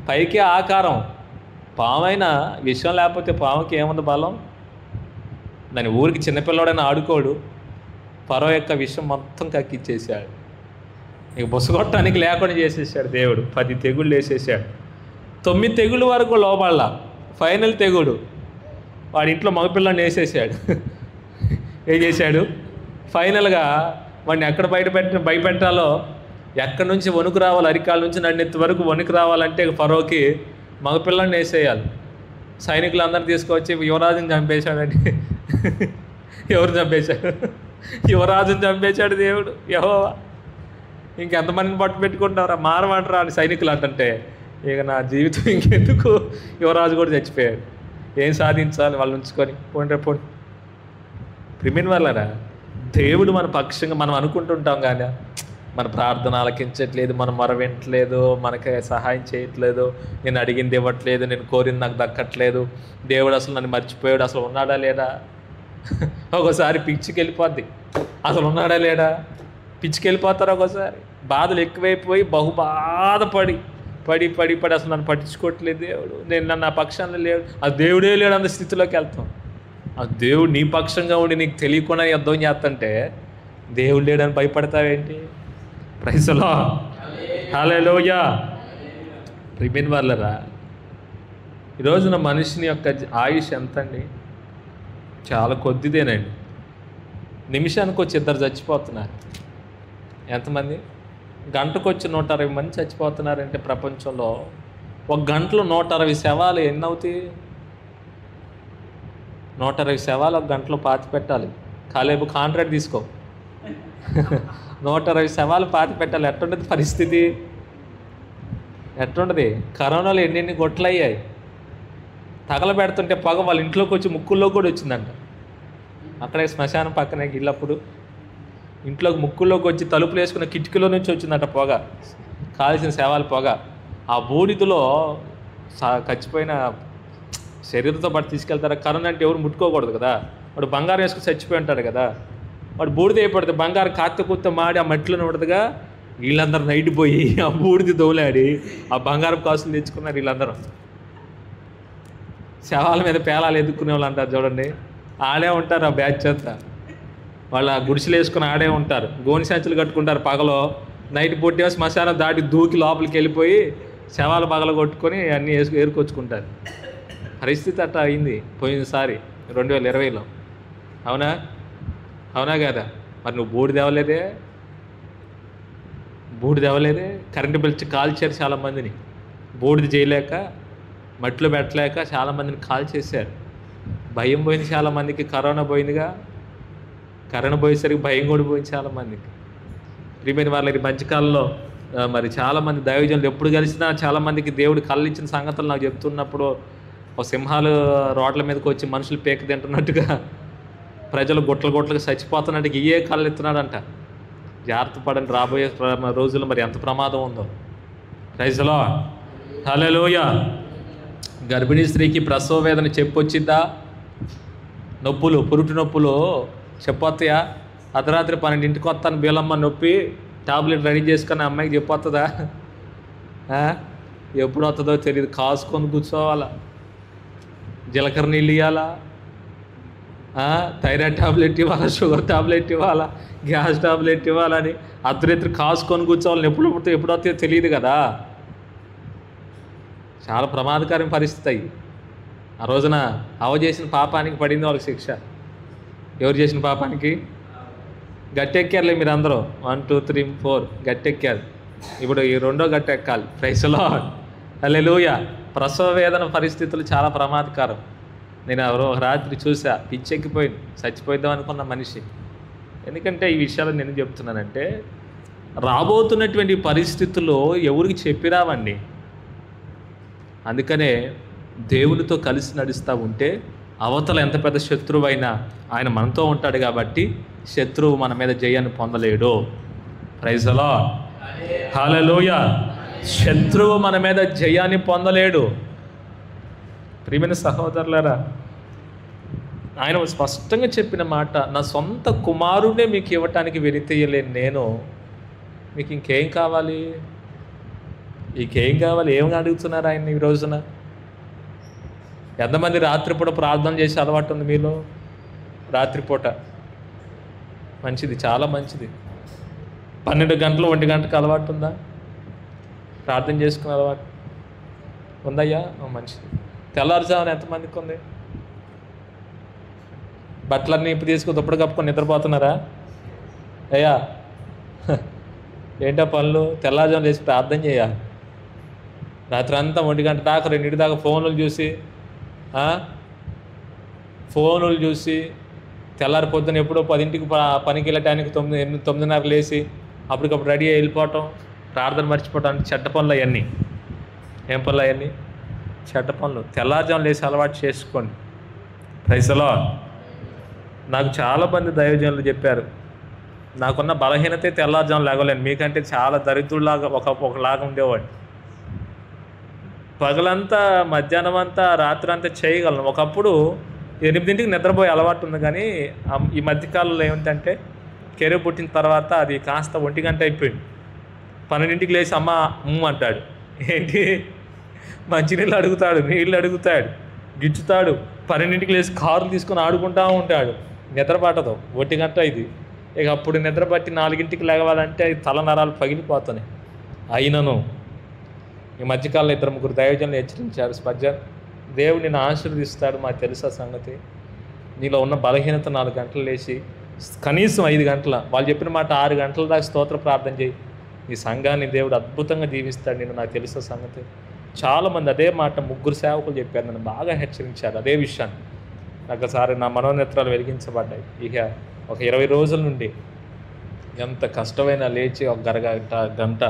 పైకి ఆకారం పామైనా విషయం లేకపోతే పాముకి ఏముంది బలం? దాని ఊరికి చిన్నపిల్లవాడైనా ఆడుకోడు. ఫరో యొక్క విషయం మొత్తం కక్కిచ్చేసాడు. ఇక బొసగొట్టడానికి లేకుండా చేసేసాడు దేవుడు. 10 తెగుళ్ళు వేసేసాడు. 9 తెగుళ్ళ వరకు లోపల ఫైనల్ తెగుడు వాడి ఇంట్లో మగపిల్లని వేసేసాడు. ఏం చేశాడు? ఫైనల్గా వాడిని ఎక్కడ భయపెట్టాలో, ఎక్కడి నుంచి వణుకు రావాలి, అరికాల నుంచి నన్నెత్తి వరకు వణుకు రావాలంటే ఫరోకి మగపిల్లని వేసేయాలి. సైనికులందరినీ తీసుకొచ్చి యువరాజుని చంపేశాడండి. ఎవరు చంపేశాడు? యువరాజుని చంపేశాడు దేవుడు. యెహోవా. ఇంకెంతమందిని పట్టు పెట్టుకుంటారా, మారమంటారా అని సైనికులు అంటుంటే, ఇక నా జీవితం ఇంకెందుకు, యువరాజు కూడా చచ్చిపోయాడు. ఏం సాధించాలి వాళ్ళు ఉంచుకొని? పోండి పోండి. ప్రియమైన వాళ్ళరా, దేవుడు మన పక్షంగా మనం అనుకుంటుంటాం కానీ మన ప్రార్థన ఆలకించట్లేదు, మనం మొర వినట్లేదు, మనకి సహాయం చేయట్లేదు, నేను అడిగింది ఇవ్వట్లేదు, నేను కోరింది నాకు దక్కట్లేదు, దేవుడు అసలు నన్ను మర్చిపోయాడు, అసలు ఉన్నాడా లేడా? ఒకసారి పిచ్చికి వెళ్ళిపోద్ది, అసలు ఉన్నాడా లేడా? పిచ్చికి వెళ్ళిపోతారు. ఒకసారి బాధలు ఎక్కువైపోయి బాధపడి పడి పడి పడి అసలు నన్ను పట్టించుకోవట్లేదు దేవుడు, నేను నన్ను నా పక్షాన్ని లేడు, ఆ దేవుడే లేడు అన్న స్థితిలోకి వెళ్తాం. ఆ దేవుడు నీ పక్షంగా ఉండి నీకు తెలియకుండా యుద్ధం చేస్తుంటే దేవుడు లేడని భయపడతావేంటి? Praise the lord. హల్లెలూయా. ప్రియమైన వాళ్ళరా, ఈరోజున మనిషిని యొక్క ఆయుష్ ఎంత అండి? చాలా కొద్దిదేనండి. నిమిషానికి వచ్చి 2 చచ్చిపోతున్నారు. ఎంతమంది? గంటకు వచ్చి 120 మంది చచ్చిపోతున్నారంటే ప్రపంచంలో ఒక గంటలో 120 శవాలు ఎన్ని అవుతాయి? 120 శవాలు ఒక గంటలో పాతి పెట్టాలి. కాలేబు కాంట్రాక్ట్ తీసుకో, 120 శవాలు పాతి పెట్టాలి. ఎట్టుండదు పరిస్థితి? ఎట్టుండదు? కరోనాలో ఎన్ని గొట్లు అయ్యాయి. తగలబెడుతుంటే పొగ వాళ్ళ ఇంట్లోకి వచ్చి ముక్కుల్లో కూడా వచ్చిందంట. అక్కడే శ్మశానం పక్కనే ఇల్లప్పుడు ఇంట్లోకి ముక్కుల్లోకి వచ్చి తలుపులు వేసుకున్న కిటికీలో నుంచి వచ్చిందంట పొగ, కాల్చిన శవాల పొగ. ఆ బూడిదలో చచ్చిపోయిన శరీరంతో పాటు తీసుకెళ్తారు. కరోనా అంటే ఎవరు ముట్టుకోకూడదు కదా. వాడు బంగారం వేసుకుని చచ్చిపోయి ఉంటాడు కదా. వాడు బూడిద అయిపోతుంది. బంగారం కాత్త మాడి ఆ మట్టిలోనే ఉండదుగా. వీళ్ళందరూ నైట్ పోయి ఆ బూడిది దోలాడి ఆ బంగారం కాసులు తెచ్చుకున్నారు వీళ్ళందరూ. శవాల మీద పేలాలు ఎదుక్కునే వాళ్ళు అంటారు చూడండి, ఆడే ఉంటారు ఆ బ్యాచ్ అంతా. వాళ్ళ గుడిసెలు వేసుకుని ఆడే ఉంటారు, గోని సంచులు కట్టుకుంటారు పగలో. నైట్ పుట్టేసి శ్మశానం దాటి దూకి లోపలికి వెళ్ళిపోయి శవాలు పగల కొట్టుకొని అన్నీ ఏరుకొచ్చుకుంటారు. పరిస్థితి అట్లా అయింది పోయినసారి 2020లో. అవునా? అవునా కదా? మరి నువ్వు బూడిద అవ్వలేదే. కరెంటు పిలిచి కాల్చారు చాలామందిని. బూడిద చేయలేక, మట్టిలో పెట్టలేక చాలామందిని కాల్చేశారు. భయం పోయింది చాలామందికి. కరోనా పోయిందిగా. కరోనా పోయేసరికి భయం కూడా పోయింది చాలామందికి. ప్రియమైన వాళ్ళకి మధ్యకాలంలో మరి చాలామంది దైవజనులు ఎప్పుడు కలిసినా చాలామందికి దేవుడు కళ్ళు ఇచ్చిన సంగతులు నాకు చెప్తున్నప్పుడు, ఒక సింహాలు రోడ్ల మీదకి వచ్చి మనుషులు పేక తింటున్నట్టుగా, ప్రజలు గుట్లకి చచ్చిపోతున్నట్టుగా ఇయే కళ్ళు ఎత్తున్నాడంట. జాగ్రత్త పడండి, రాబోయే రోజుల్లో మరి ఎంత ప్రమాదం ఉందో. Praise the lord. హల్లెలూయా. గర్భిణీ స్త్రీకి ప్రసవ వేదన చెప్పొచ్చిద్దా? నొప్పులు, పురుటి నొప్పులు చెప్పొస్తాయా? అర్ధరాత్రి 12ంటికి వస్తాను బీలమ్మ నొప్పి, టాబ్లెట్ రెడీ చేసుకుని అమ్మాయికి చెప్పొస్తుందా? ఎప్పుడు వస్తుందో తెలియదు. కాసుకొని కూర్చోవాలా, జీలకర్ర నీళ్ళు ఇవ్వాలా, థైరాయిడ్ టాబ్లెట్ ఇవ్వాలా, షుగర్ టాబ్లెట్ ఇవ్వాలా, గ్యాస్ టాబ్లెట్ ఇవ్వాలని అర్ధరాత్రి కాసుకొని కూర్చోవాలి. ఎప్పుడు వస్తాయో తెలియదు కదా. చాలా ప్రమాదకరమైన పరిస్థితి అయ్యి. ఆ రోజున అవ చేసిన పాపానికి పడింది వాళ్ళకి శిక్ష. ఎవరు చేసిన పాపానికి? గట్టెక్కారులే మీరు అందరూ. 1 2 3 4 గట్టెక్కారు. ఇప్పుడు ఈ రెండో గట్టె ఎక్కాలి. Praise the lord. హల్లెలూయా. ప్రసవ వేదన పరిస్థితులు చాలా ప్రమాదకరం. నేను ఒక రాత్రి చూసా, పిచ్చెక్కిపోయింది, చచ్చిపోయిద్దాం అనుకున్న మనిషి. ఎందుకంటే ఈ విషయాలు నేను చెప్తున్నానంటే, రాబోతున్నటువంటి పరిస్థితుల్లో ఎవరికి చెప్పిరావండి. అందుకనే దేవునితో కలిసి నడుస్తూ ఉంటే అవతల ఎంత పెద్ద శత్రువు అయినా ఆయన మనతో ఉంటాడు కాబట్టి శత్రువు మన మీద జయాన్ని పొందలేడు. Praise the lord. హల్లెలూయా. శత్రువు మన మీద జయాన్ని పొందలేడు. ప్రియమైన సహోదరులారా, ఆయన స్పష్టంగా చెప్పిన మాట, నా సొంత కుమారుడే మీకు ఇవ్వటానికి వెలితీయలేను నేను, మీకు ఇంకేం కావాలి? ఏమి అడుగుతున్నారు ఆయన ఈ రోజున? ఎంతమంది రాత్రిపూట ప్రార్థన చేసే అలవాటు ఉంది మీలో? రాత్రిపూట మంచిది, చాలా మంచిది. 12 గంటలు 1 గంటకు అలవాటు ఉందా? ప్రార్థన చేసుకునే అలవాటు ఉందయ్యా? మంచిది. తెల్లారుజామున ఎంతమందికి ఉంది? బట్టలన్నీ ఇప్పుడు తీసుకుని దుప్పటి కప్పుకొని నిద్రపోతున్నారా? అయ్యా ఏంటో పనులు? తెల్లారుజామున చేసి ప్రార్థన చేయాలి. రాత్రి అంతా 1 గంట దాకా 2 దాకా ఫోన్లు చూసి తెల్లారి పొద్దున ఎప్పుడో 10ంటికి పనికి వెళ్ళటానికి 9:30 లేచి అప్పటికప్పుడు రెడీ అయ్యి వెళ్ళిపోవటం, ప్రార్థన మర్చిపోవటం అంటే చెడ్డ పనులు అవన్నీ. ఏం పనులు అవన్నీ? చెడ్డ పనులు. తెల్లారుజామున లేచి అలవాటు చేసుకోండి. Praise the lord. నాకు చాలామంది దైవజనులు చెప్పారు, నాకున్న బలహీనతే తెల్లారుజామున లేగలేను. మీకంటే చాలా దరిద్రులాగా ఒకలాగా ఉండేవాడు. పగలంతా, మధ్యాహ్నం అంతా, రాత్రి అంతా చేయగలను. ఒకప్పుడు 8ంటికి నిద్రపోయే అలవాటు ఉంది. కానీ ఈ మధ్యకాలంలో ఏమిటంటే, కెరీర్ పుట్టిన తర్వాత అది కాస్త 1 గంట అయిపోయింది. 12ంటికి లేచి అమ్మ అంటాడు. ఏంటి? మంచినీళ్ళు అడుగుతాడు, నీళ్ళు అడుగుతాడు, గిచ్చుతాడు. 12ంటికి లేచి కారులు తీసుకొని ఆడుకుంటూ ఉంటాడు. నిద్ర పట్టదు. 1 గంట ఇది. ఇక అప్పుడు నిద్ర పట్టి 4ంటికి లేవాలంటే తల నరాలు పగిలిపోతున్నాయి. అయినను ఈ మధ్యకాలంలో 2-3 దైవజనులు హెచ్చరించారు, స్పర్జన్, దేవుడు నిన్ను ఆశీర్వదిస్తాడు, మాకు తెలుసా సంగతి. నీలో ఉన్న బలహీనత 4 గంటలు లేచి కనీసం 5 గంటల, వాళ్ళు చెప్పిన మాట 6 గంటల దాకా స్తోత్ర ప్రార్థన చేయి, ఈ సంఘాన్ని దేవుడు అద్భుతంగా దీవిస్తాడు నిన్ను, నాకు తెలుసా సంగతి. చాలామంది అదే మాట 3 సేవకులు చెప్పారు, నన్ను బాగా హెచ్చరించారు అదే విషయాన్ని. నాకు ఒకసారి నా మనోనేత్రాలు వెలిగించబడ్డాయి. ఇక ఒక 20 రోజుల నుండి ఎంత కష్టమైనా లేచి ఒక గంట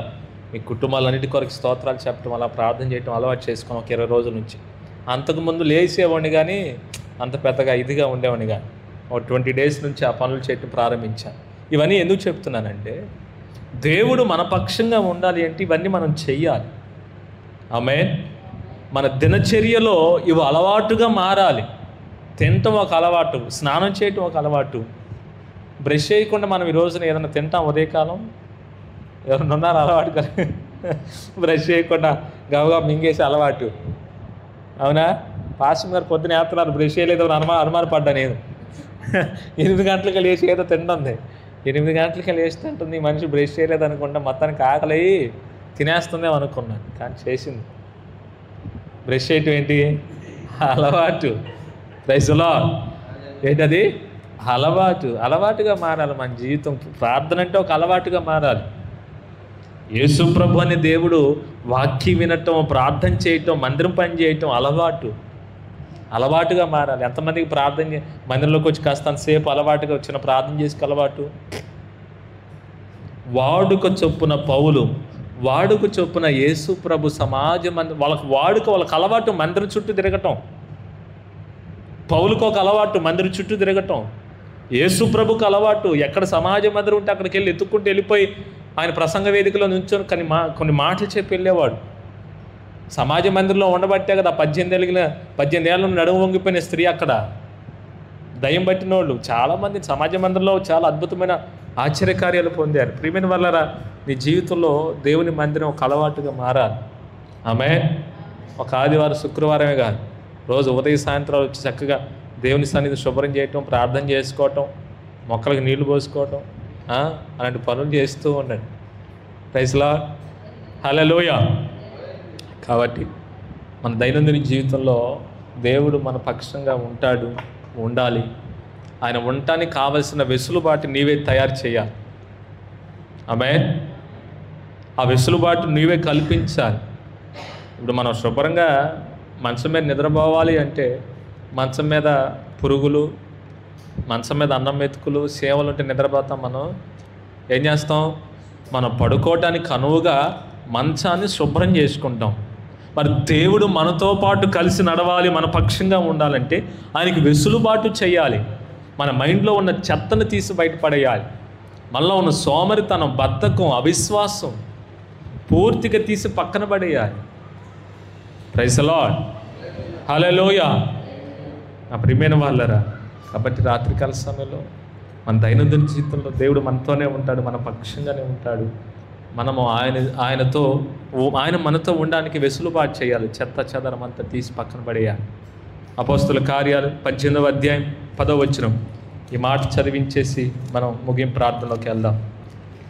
మీ కుటుంబాలన్నిటి కొరకు స్తోత్రాలు చెప్పడం, అలా ప్రార్థన చేయడం అలవాటు చేసుకుని ఒక 20 రోజుల నుంచి. అంతకుముందు లేచేవాడిని కానీ అంత పెద్దగా ఇదిగా ఉండేవాడిని కానీ ఒక 20 డేస్ నుంచి ఆ పనులు చేయటం ప్రారంభించాను. ఇవన్నీ ఎందుకు చెప్తున్నానంటే, దేవుడు మన పక్షంగా ఉండాలి అంటే ఇవన్నీ మనం చెయ్యాలి. ఆమేన్. మన దినచర్యలో ఇవి అలవాటుగా మారాలి. తినటం ఒక అలవాటు, స్నానం చేయటం ఒక అలవాటు. బ్రష్ చేయకుండా మనం ఈ రోజున ఏదైనా తింటాం ఉదయకాలం? ఎవరైనా ఉన్నారు అలవాటు కదా? బ్రష్ చేయకుండా గవగా మింగేసే అలవాటు, అవునా? పాస్టర్ గారు పొద్దున వేస్తున్నారు, బ్రష్ చేయలేదు అని అనుమానపడ్డా నేను. 8 గంటలకి లేచి ఏదో తింటుంది, 8 గంటలకి లేచి తింటుంది. ఈ మనిషి బ్రష్ చేయలేదు అనుకుంటా, మొత్తానికి ఆకలి తినేస్తుందేమో అనుకున్నాను. కానీ చేసింది. బ్రష్ చేయటం ఏంటి? అలవాటు. Praise lord. ఏంటది? అలవాటుగా మారాలి మన జీవితం. ప్రార్థన అంటే ఒక అలవాటుగా మారాలి. యేసు ప్రభు అనే దేవుడు వాక్యం వినటం, ప్రార్థన చేయటం, మందిరం పని చేయటం అలవాటుగా మారాలి. ఎంతమందికి మందిరంలోకి వచ్చి కాస్తంతసేపు అలవాటుగా వచ్చిన ప్రార్థన చేసుకు అలవాటు? వాడుక చొప్పున పౌలు, వాడుక చొప్పున యేసు ప్రభు సమాజం వాళ్ళకి అలవాటు మందిరం చుట్టూ తిరగటం. పౌలుకు ఒక అలవాటు మందిరం చుట్టూ తిరగటం. యేసు ప్రభుకు అలవాటు ఎక్కడ సమాజ మందిరం ఉంటే అక్కడికి వెళ్ళి ఎత్తుక్కుంటూ వెళ్ళిపోయి ఆయన ప్రసంగ వేదికలో నుంచొని కొన్ని మాటలు చెప్పి వెళ్ళేవాడు. సమాజ మందిరంలో ఉండబట్టే కదా 18 ఏళ్ళ నడుము వంగిపోయిన స్త్రీ అక్కడ దయ్యం పట్టిన వాళ్ళు చాలామంది సమాజ మందిరంలో చాలా అద్భుతమైన ఆశ్చర్యకార్యాలు పొందారు. ప్రియమైన వాళ్ళరా, నీ జీవితంలో దేవుని మందిరం ఒక అలవాటుగా మారాలి. ఆమేన్. ఒక ఆదివారం శుక్రవారమే కాదు, రోజు ఉదయ సాయంత్రాలు వచ్చి చక్కగా దేవుని సన్నిధి శుభ్రం చేయటం, ప్రార్థన చేసుకోవటం, మొక్కలకు నీళ్లు పోసుకోవటం, అలాంటి పనులు చేస్తూ ఉండండి. Praise lord. హల్లెలూయా. కాబట్టి మన దైనందిన జీవితంలో దేవుడు మన పక్షంగా ఉండాలి. ఆయన ఉండటానికి కావలసిన వెసులుబాటు నీవే తయారు చేయాలి. ఆమేన్. ఆ వెసులుబాటు నీవే కల్పించాలి. ఇప్పుడు మనం శుభ్రంగా మంచం మీద నిద్రపోవాలి అంటే మంచం మీద పురుగులు, మంచం మీద అన్నం మెతుకులు, సేవలు ఉంటే నిద్రపోతాం. మనం ఏం చేస్తాం? మనం పడుకోవటానికి అనువుగా మంచాన్ని శుభ్రం చేసుకుంటాం. మరి దేవుడు మనతో పాటు కలిసి నడవాలి, మన పక్షంగా ఉండాలంటే ఆయనకి వెసులుబాటు చేయాలి. మన మైండ్లో ఉన్న చెత్తను తీసి బయటపడేయాలి. మనలో ఉన్న సోమరితనం, బద్ధకం, అవిశ్వాసం పూర్తిగా తీసి పక్కన పడేయాలి. Praise the lord. హల్లెలూయా. నా ప్రియమైన వాళ్ళరా, కాబట్టి రాత్రికాల సమయంలో మన దైనందిన జీవితంలో దేవుడు మనతోనే ఉంటాడు, మన పక్షంగానే ఉంటాడు. మనము ఆయన మనతో ఉండడానికి వెసులుబాటు చేయాలి. చెత్త చెదరం అంతా తీసి పక్కన పడేయాలి. అపోస్తుల కార్యాలు 18వ అధ్యాయం 10వ వచనం ఈ మాట చదివించేసి మనం ముగింపు ప్రార్థనలోకి వెళ్దాం.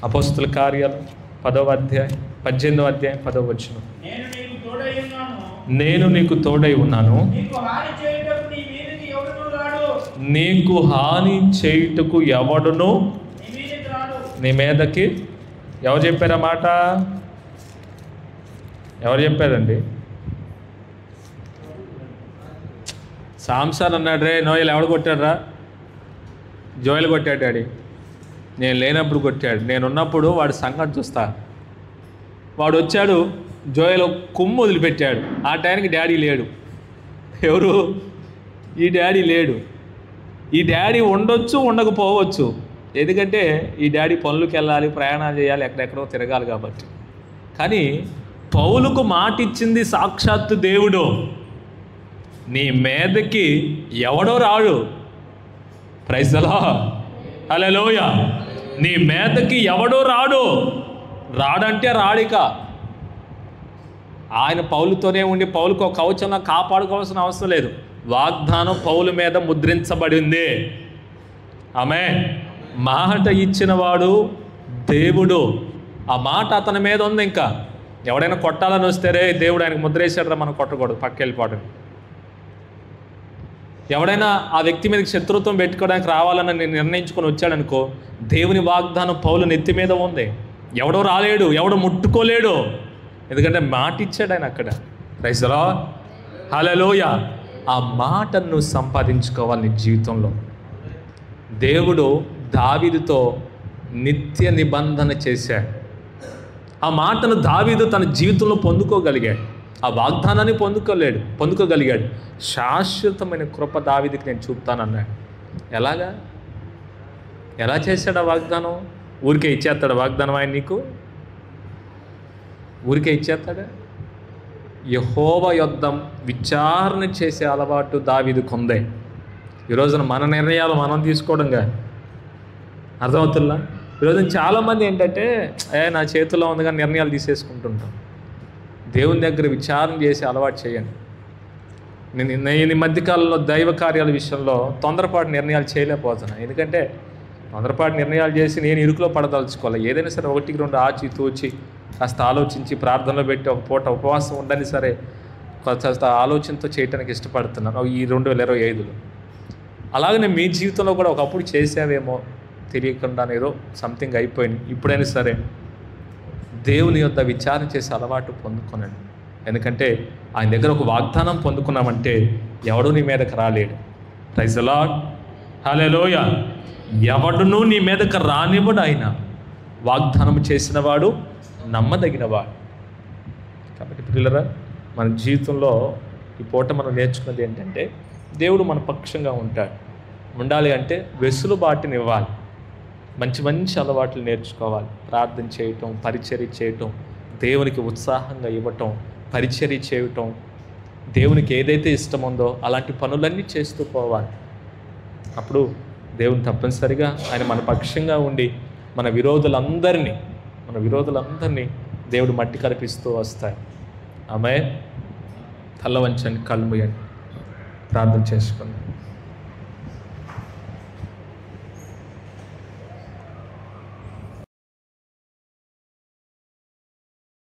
అపోస్తుల కార్యాలు 10వ అధ్యాయం 18వ అధ్యాయం 10వ వచనం. నేను నీకు తోడై ఉన్నాను, నీకు హాని చేయుటకు ఎవడును నీ మీదకి. ఎవరు చెప్పారా మాట? ఎవరు చెప్పారండి? సాంసన్ అన్నాడు, రే నోయల్ ఎవడు కొట్టాడురా? జోయల్ కొట్టాడు డాడీ. నేను లేనప్పుడు కొట్టాడు, నేనున్నప్పుడు వాడి సంగతి చూస్తా. వాడు వచ్చాడు, జోయల్ కొమ్ము వదిలిపెట్టాడు. ఆ టైంకి డాడీ లేడు. ఎవరు? ఈ డాడీ లేడు. ఈ డాడీ ఉండొచ్చు, ఉండకపోవచ్చు. ఎందుకంటే ఈ డాడీ పనులకు వెళ్ళాలి, ప్రయాణాలు చేయాలి, ఎక్కడెక్కడో తిరగాలి కాబట్టి. కానీ పౌలుకు మాట ఇచ్చింది సాక్షాత్తు దేవుడు. నీ మీదకి ఎవడో రాడు. Praise the lord. హల్లెలూయా. నీ మీదకి ఎవడో రాడంటే రాడిక. ఆయన పౌలుతోనే ఉండి పౌలుకు ఒక కవచంలో కాపాడుకోవాల్సిన అవసరం లేదు. వాగ్దానం పౌలు మీద ముద్రించబడింది. ఆమేన్. మాట ఇచ్చినవాడు దేవుడు. ఆ మాట అతని మీద ఉంది. ఇంకా ఎవడైనా కొట్టాలని వస్తే రే దేవుడు ఆయనకు ముద్ర వేసాడరా, మనం కొట్టకూడదు, పక్క వెళ్ళిపోవడం. ఎవడైనా ఆ వ్యక్తి మీదకి శత్రుత్వం పెట్టుకోవడానికి రావాలని నేను నిర్ణయించుకొని వచ్చాడనుకో, దేవుని వాగ్దానం పౌలు నెత్తి మీద ఉంది. ఎవడో రాలేడు, ఎవడో ముట్టుకోలేడు, ఎందుకంటే మాట ఇచ్చాడు ఆయన అక్కడ. Praise the lord. హల్లెలూయా. ఆ మాటను సంపాదించుకోవాలి నీ జీవితంలో. దేవుడు దావీదుతో నిత్య నిబంధన చేశాడు. ఆ మాటను దావీదు తన జీవితంలో పొందుకోగలిగాడు. ఆ వాగ్దానాన్ని పొందుకోగలిగాడు. శాశ్వతమైన కృప దావీదుకి నేను చూపుతానన్నాడు. ఎలా చేశాడు ఆ వాగ్దానం? ఊరికే ఇచ్చేస్తాడు వాగ్దానం ఆయన నీకు? ఊరికే ఇచ్చేస్తాడా? యెహోవా యొద్ద విచారణ చేసే అలవాటు దావీదుకు ఉంది. ఈరోజున మన నిర్ణయాలు మనం తీసుకోవడంగా అర్థమవుతుందా? ఈరోజు చాలామంది ఏంటంటే నా చేతిలో ఉందిగా నిర్ణయాలు తీసేసుకుంటుంటాం. దేవుని దగ్గర విచారణ చేసి అలవాటు చేయండి. నేను ఈ మధ్యకాలంలో దైవ కార్యాల విషయంలో తొందరపాటు నిర్ణయాలు చేయలేకపోతున్నాను. ఎందుకంటే తొందరపాటు నిర్ణయాలు చేసి నేను ఇరుకులో పడదలుచుకోవాలి. ఏదైనా సరే 1-2 ఆచి తూచి కాస్త ఆలోచించి ప్రార్థనలో పెట్టి ఒక పూట ఉపవాసం ఉండని సరే కాస్త ఆలోచనతో చేయడానికి ఇష్టపడుతున్నాను ఈ 2025లో. అలాగనే మీ జీవితంలో కూడా ఒకప్పుడు చేసావేమో తెలియకుండానే ఏదో సంథింగ్ అయిపోయింది. ఇప్పుడైనా సరే దేవుని యొద్ద విచారణ చేసే అలవాటు పొందుకోనండి. ఎందుకంటే ఆయన దగ్గర ఒక వాగ్దానం పొందుకున్నామంటే ఎవడు నీ మీదకి రాలేడు. ప్రైజ్ ది లార్డ్, హల్లెలూయా. ఎవడునూ నీ మీదకి రానివ్వడు. ఆయన వాగ్దానం చేసినవాడు నమ్మదగినవాడు. కాబట్టి పిల్లరా, మన జీవితంలో ఈ పూట మనం నేర్చుకున్నది ఏంటంటే దేవుడు మన పక్షంగా ఉండాలి అంటే వెసులుబాటుని ఇవ్వాలి. మంచి అలవాట్లు నేర్చుకోవాలి. ప్రార్థన చేయటం, పరిచర్య చేయటం, దేవునికి ఉత్సాహంగా ఇవ్వటం, పరిచర్య చేయటం, దేవునికి ఏదైతే ఇష్టముందో అలాంటి పనులన్నీ చేస్తూ పోవాలి. అప్పుడు దేవుని తప్పనిసరిగా ఆయన మన పక్షంగా ఉండి మన విరోధులందరినీ దేవుడు మట్టి కరిపిస్తూ వస్తాయి. ఆమె తల్ల వంచండి, కళ్ళు మూయండి, ప్రార్థన చేసుకుందాం.